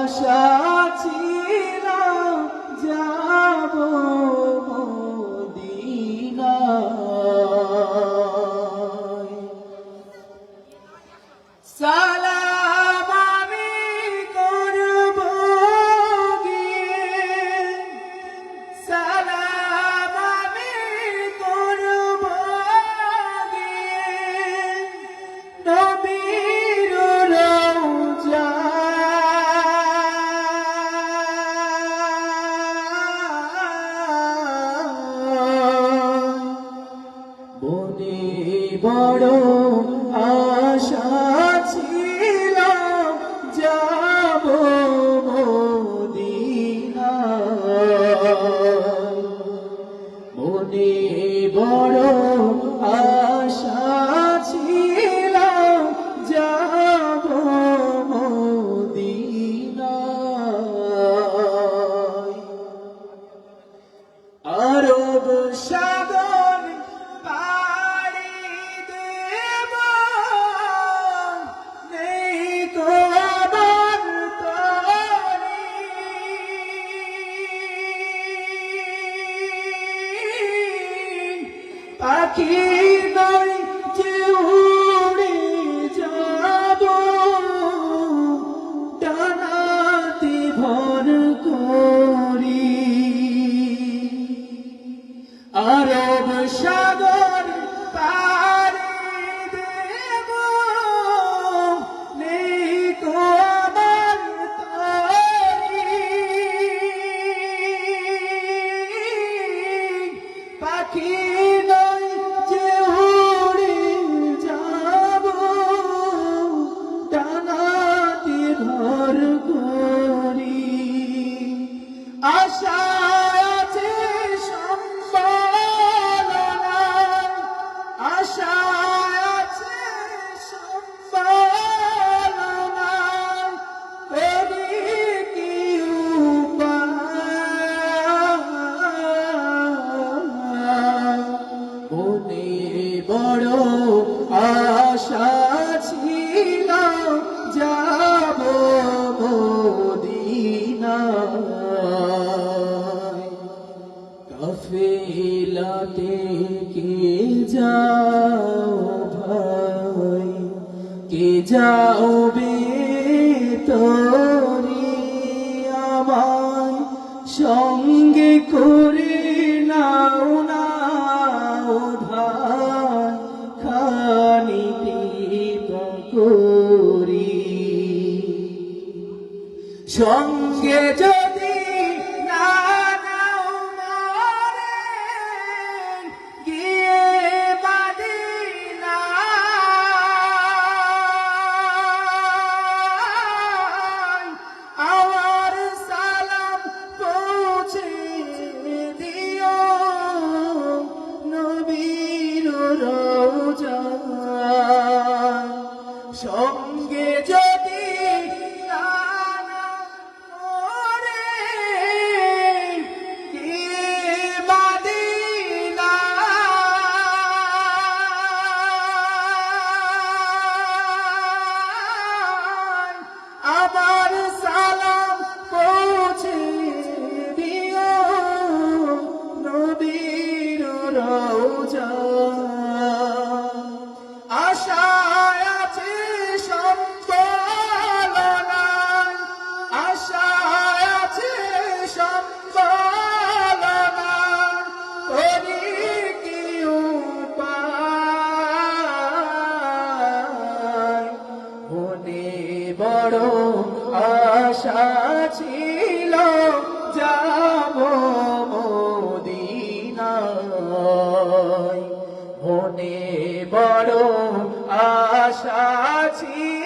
আশা ছিল যাব মদিনায়। সালাম আমি করব গিয়ে, সালাম আমি করব গিয়ে নবীর রওজায়। মনে বড় আশা ছিল যাব মদিনায়। মনে বড় আশা ছিল যাব মদিনায়। আরব সাগর পাড়ি দেব, নেই তো আমার তরি। পাখি নয় যে উড়ে যাব, ডানাতে ভর করি। আরব সাগর পাড়ি দেব, নেই তো আমার তরি। পাখি নয় যে উড়ে যাব, ডানাতে ভর করি। আশা আছে সম্বলনায়, আশা আছে সম্বলনায়, করি কি উপায়। মনে বড় আশা ছিল যাব মদিনায়। কাফেলাতে কে যাও ভাই, কে যাওবে তরি আমায় সঙ্গে করে নাও না উধার খানিতে করি। সঙ্গে যদি না নাও মরে, গিয়ে মদিনায় আমার সালাম পৌঁছে দিও নবীর রওজায়। সঙ্গে যদি না নাও মরে, গিয়ে মদিনায় আমার সালাম পৌঁছে দিও নবীর রওজায়। আশায় আছে সম্বলনায়, আশায় আছে সম্বলনায়, করি কি উপায়। মনে বড় আশা ছিল যাব মদিনায়। মনে বড় আশা ছিল